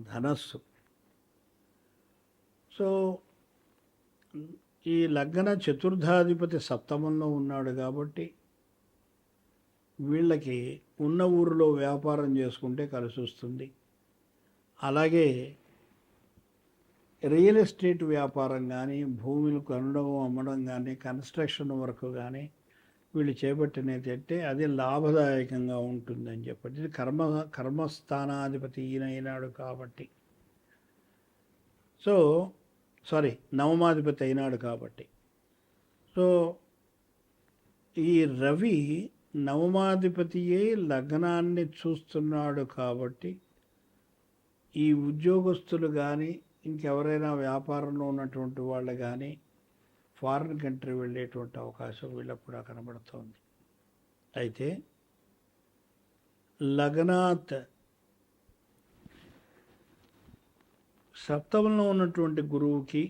ధనస్సు. సో ఈ లగ్న చతుర్థాధిపతి సప్తమంలో ఉన్నాడు కాబట్టి వీళ్ళకి ఉన్న ఊరిలో వ్యాపారం చేసుకుంటే కలిసి వస్తుంది. అలాగే రియల్ ఎస్టేట్ వ్యాపారం కానీ, భూములు కొనడం అమ్మడం కానీ, కన్స్ట్రక్షన్ వర్క్ కానీ వీళ్ళు చేపట్టినట్టయితే అది లాభదాయకంగా ఉంటుందని చెప్పి ఇది కర్మస్థానాధిపతి ఈయన అయినాడు కాబట్టి. సో నవమాధిపతి అయినాడు కాబట్టి. సో ఈ రవి నవమాధిపతియే లగ్నాన్ని చూస్తున్నాడు కాబట్టి ఈ ఉద్యోగస్తులు కానీ, ఇంకెవరైనా వ్యాపారంలో ఉన్నటువంటి వాళ్ళు కానీ ఫారిన్ కంట్రీ వెళ్ళేటువంటి అవకాశం వీళ్ళకు కూడా కనబడుతోంది. అయితే లగ్నాత్ సప్తమంలో ఉన్నటువంటి గురువుకి,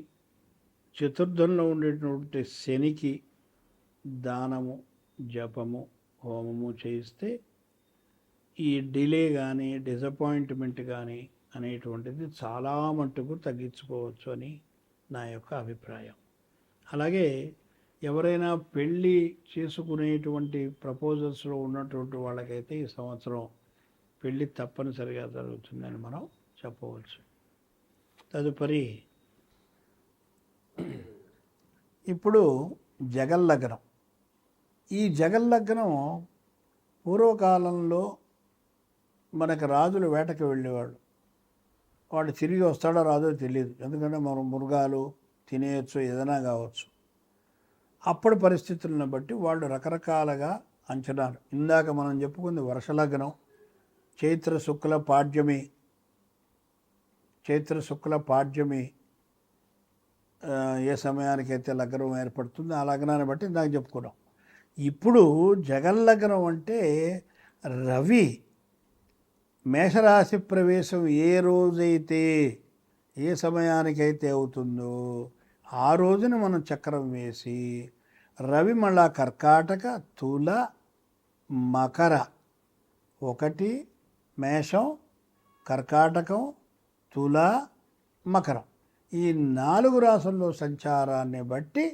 చతుర్థంలో ఉండేటువంటి శనికి దానము, జపము, హోమము చేయిస్తే ఈ డిలే కానీ, డిసప్పాయింట్మెంట్ కానీ అనేటువంటిది చాలా మట్టుకు తగ్గించుకోవచ్చు అని నా యొక్క అభిప్రాయం. అలాగే ఎవరైనా పెళ్ళి చేసుకునేటువంటి ప్రపోజల్స్లో ఉన్నటువంటి వాళ్ళకైతే ఈ సంవత్సరం పెళ్ళి తప్పనిసరిగా జరుగుతుందని మనం చెప్పవచ్చు. తదుపరి ఇప్పుడు జగల్లగ్నం. ఈ జగల్లగ్నం పూర్వకాలంలో మనకు రాజులు వేటకి వెళ్ళేవాళ్ళు. వాడు తిరిగి వస్తాడో రాదో తెలియదు, ఎందుకంటే మనం మృగాలు తినేయచ్చు, ఏదైనా కావచ్చు. అప్పటి పరిస్థితులను బట్టి వాళ్ళు రకరకాలుగా అంచనాలు. ఇందాక మనం చెప్పుకుంది వర్షలగ్నం, చైత్ర శుక్ల పాడ్యమి ఏ సమయానికైతే లగ్నం ఏర్పడుతుందో ఆ లగ్నాన్ని బట్టి ఇందాక చెప్పుకున్నాం. ఇప్పుడు జగల్లగ్నం అంటే రవి మేషరాశి ప్రవేశం ఏ రోజైతే, ఏ సమయానికైతే అవుతుందో ఆ రోజున మనం చక్రం వేసి రవి మళ్ళా కర్కాటక, తుల, మకర, 1 మేషం, కర్కాటకం, తుల, మకరం ఈ 4 రాసుల్లో సంచారాన్ని బట్టి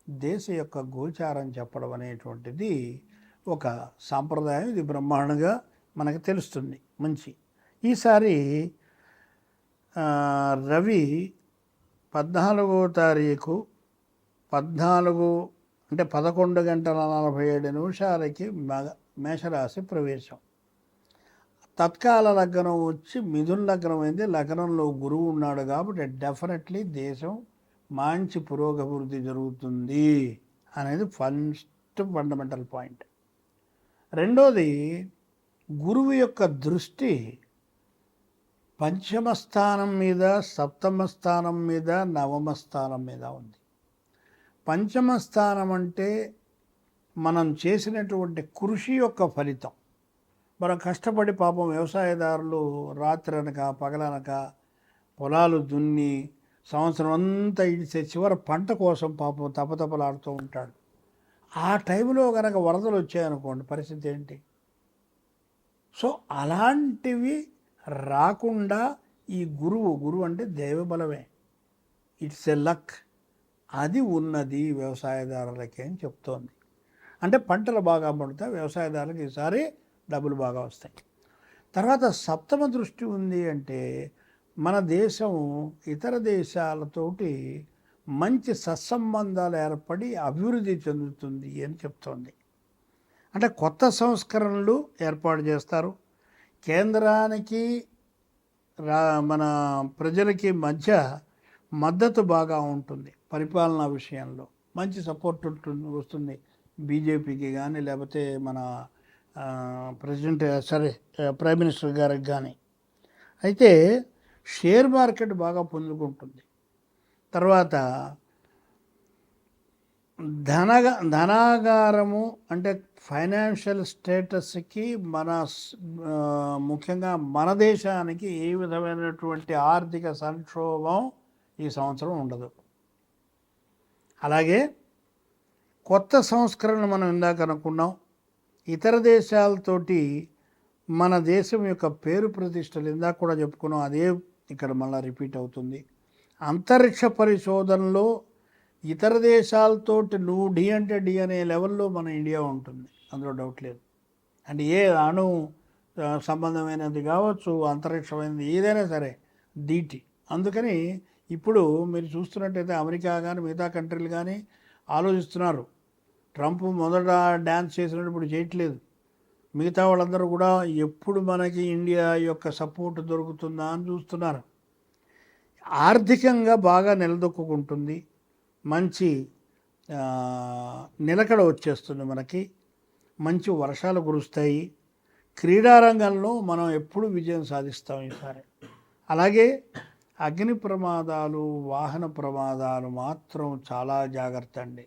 దేశ యొక్క గోచారం చెప్పడం అనేటువంటిది ఒక సాంప్రదాయం. ఇది బ్రహ్మాండంగా మనకు తెలుస్తుంది. మంచి ఈసారి రవి 14వ తారీఖు 11 గంటల 47 నిమిషాలకి మేషరాశి ప్రవేశం. తత్కాల లగ్నం వచ్చి మిథున లగ్నం అయింది. లగ్నంలో గురువు ఉన్నాడు కాబట్టి డెఫినెట్లీ దేశం మంచి పురోగభివృద్ధి జరుగుతుంది అనేది ఫండమెంటల్ పాయింట్. రెండోది, గురువు యొక్క దృష్టి పంచమ స్థానం మీద, సప్తమ స్థానం మీద, నవమ స్థానం మీద ఉంది. పంచమ స్థానం అంటే మనం చేసినటువంటి కృషి యొక్క ఫలితం. మనం కష్టపడి పాపం వ్యవసాయదారులు రాత్రి అనక పగలనక పొలాలు దున్ని సంవత్సరం అంతా ఇడిసే చివరి పంట కోసం పాపం తపతపలాడుతూ ఉంటాడు. ఆ టైంలో కనుక వరదలు వచ్చాయనుకోండి, పరిస్థితి ఏంటి? సో అలాంటివి రాకుండా ఈ గురువు అంటే దైవబలమే, ఇట్స్ ఎ లక్, అది ఉన్నది వ్యవసాయదారులకి అని చెప్తోంది. అంటే పంటలు బాగా పండుతాయి, వ్యవసాయదారులకు ఈసారి డబ్బులు బాగా వస్తాయి. తర్వాత సప్తమ దృష్టి ఉంది అంటే మన దేశం ఇతర దేశాలతోటి మంచి సత్సంబంధాలు ఏర్పడి అభివృద్ధి చెందుతుంది అని చెప్తోంది. అంటే కొత్త సంస్కరణలు ఏర్పాటు చేస్తారు. కేంద్రానికి మన ప్రజలకి మధ్య మద్దతు బాగా ఉంటుంది. పరిపాలనా విషయంలో మంచి సపోర్ట్ వస్తుంది బీజేపీకి కానీ, లేకపోతే మన ప్రైమ్ మినిస్టర్ గారికి కానీ. అయితే షేర్ మార్కెట్ బాగా పుంజుకుంటుంది. తర్వాత ధనాగారము అంటే ఫైనాన్షియల్ స్టేటస్కి ముఖ్యంగా మన దేశానికి ఏ విధమైనటువంటి ఆర్థిక సంక్షోభం ఈ సంవత్సరం ఉండదు. అలాగే కొత్త సంస్కరణలు మనం ఇందాక అనుకున్నాం. ఇతర దేశాలతోటి మన దేశం యొక్క పేరు ప్రతిష్టలు ఇందాక కూడా చెప్పుకున్నాం. అదే ఇక్కడ మళ్ళీ రిపీట్ అవుతుంది. అంతరిక్ష పరిశోధనలో ఇతర దేశాలతోటి నువ్వు డి అంటే డి అనే లెవెల్లో మన ఇండియా ఉంటుంది, అందులో డౌట్ లేదు. అంటే ఏ అణు సంబంధమైనది కావచ్చు, అంతరిక్షమైనది ఏదైనా సరే ధీటి. అందుకని ఇప్పుడు మీరు చూస్తున్నట్టయితే అమెరికా కానీ మిగతా కంట్రీలు కానీ ఆలోచిస్తున్నారు. ట్రంప్ మొదట డ్యాన్స్ చేసినప్పుడు ఇప్పుడు చేయట్లేదు. మిగతా వాళ్ళందరూ కూడా ఎప్పుడు మనకి ఇండియా యొక్క సపోర్ట్ దొరుకుతుందా అని చూస్తున్నారు. ఆర్థికంగా బాగా నిలదొక్కుంటుంది, మంచి నిలకడ వచ్చేస్తుంది, మనకి మంచి వర్షాలు కురుస్తాయి. క్రీడారంగంలో మనం ఎప్పుడు విజయం సాధిస్తాం ఈసారి. అలాగే అగ్ని ప్రమాదాలు, వాహన ప్రమాదాలు మాత్రం చాలా జాగ్రత్త అండి.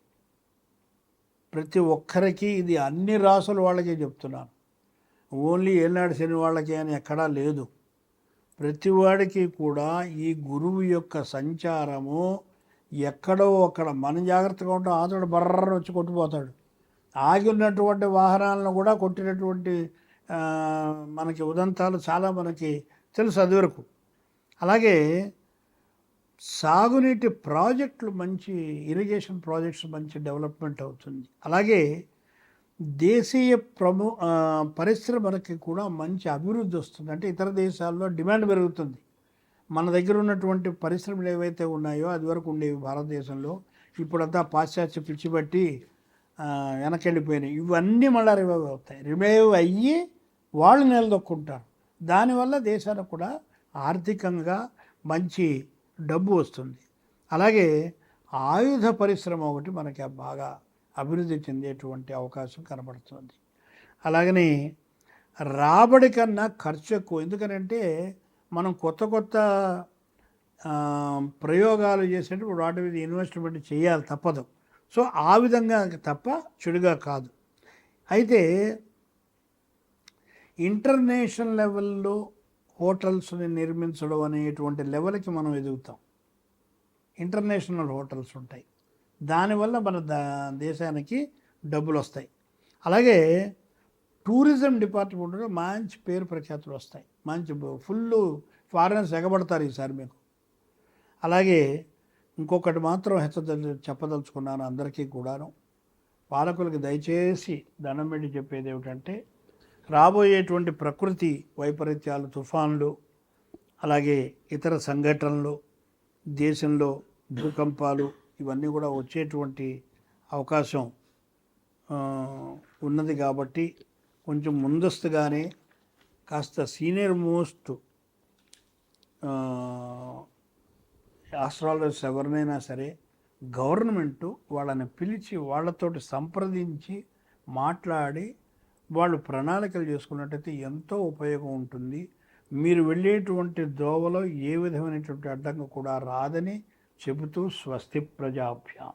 ప్రతి ఒక్కరికి ఇది అన్ని రాసుల వాళ్ళకే చెప్తున్నాను, ఓన్లీ ఏనాడు శని వాళ్ళకి అని ఎక్కడా లేదు. ప్రతివాడికి కూడా ఈ గురువు యొక్క సంచారము ఎక్కడో అక్కడ మనం జాగ్రత్తగా ఉంటాం, ఆతడు బర్ర వచ్చి కొట్టిపోతాడు. ఆగి ఉన్నటువంటి వాహనాలను కూడా కొట్టినటువంటి మనకి ఉదంతాలు చాలా మనకి తెలుసు అది వరకు. అలాగే సాగునీటి ప్రాజెక్టులు, మంచి ఇరిగేషన్ ప్రాజెక్ట్స్ మంచి డెవలప్మెంట్ అవుతుంది. అలాగే దేశీయ పరిశ్రమలకి కూడా మంచి అభివృద్ధి వస్తుంది. అంటే ఇతర దేశాల్లో డిమాండ్ పెరుగుతుంది. మన దగ్గర ఉన్నటువంటి పరిశ్రమలు ఏవైతే ఉన్నాయో అది వరకు ఉండేవి భారతదేశంలో, ఇప్పుడంతా పాశ్చాత్య పిచ్చిబట్టి వెనకెళ్ళిపోయినాయి. ఇవన్నీ మళ్ళీ రివైవ్ అవుతాయి. రివైవ్ అయ్యి వాళ్ళు నిలదొక్కుంటారు. దానివల్ల దేశానికి కూడా ఆర్థికంగా మంచి డబ్బు వస్తుంది. అలాగే ఆయుధ పరిశ్రమ ఒకటి మనకి బాగా అభివృద్ధి చెందేటువంటి అవకాశం కనబడుతుంది. అలాగని రాబడి కన్నా ఖర్చు ఎక్కువ. ఎందుకనంటే మనం కొత్త కొత్త ప్రయోగాలు చేసేటప్పుడు వాటి మీద ఇన్వెస్ట్మెంట్ చేయాలి, తప్పదు. సో ఆ విధంగా తప్ప చెడుగా కాదు. అయితే ఇంటర్నేషనల్ లెవెల్లో హోటల్స్ని నిర్మించడం అనేటువంటి లెవెల్కి మనం ఎదుగుతాం. ఇంటర్నేషనల్ హోటల్స్ ఉంటాయి, దానివల్ల మన దేశానికి డబ్బులు వస్తాయి. అలాగే టూరిజం డిపార్ట్మెంట్లో మంచి పేరు ప్రఖ్యాతులు వస్తాయి, మంచి ఫుల్ ఫారినర్స్ ఎగబడతారు ఈసారి మీకు. అలాగే ఇంకొకటి మాత్రం చెప్పదలుచుకున్నాను అందరికీ కూడాను, పాలకులకి దయచేసి దండం పెట్టి చెప్పేది ఏమిటంటే, రాబోయేటువంటి ప్రకృతి వైపరీత్యాలు, తుఫాన్లు, అలాగే ఇతర సంఘటనలు, దేశంలో భూకంపాలు, ఇవన్నీ కూడా వచ్చేటువంటి అవకాశం ఉన్నది. కాబట్టి కొంచెం ముందస్తుగానే కాస్త సీనియర్ మోస్ట్ ఆస్ట్రాలజర్స్ ఎవరినైనా సరే గవర్నమెంటు వాళ్ళని పిలిచి వాళ్ళతోటి సంప్రదించి మాట్లాడి వాళ్ళు ప్రణాళికలు చేసుకున్నట్టయితే ఎంతో ఉపయోగం ఉంటుంది. మీరు వెళ్ళేటువంటి దోవలో ఏ విధమైనటువంటి అడ్డంకి కూడా రాదని చెబుతూ స్వస్తి ప్రజాభ్యాం.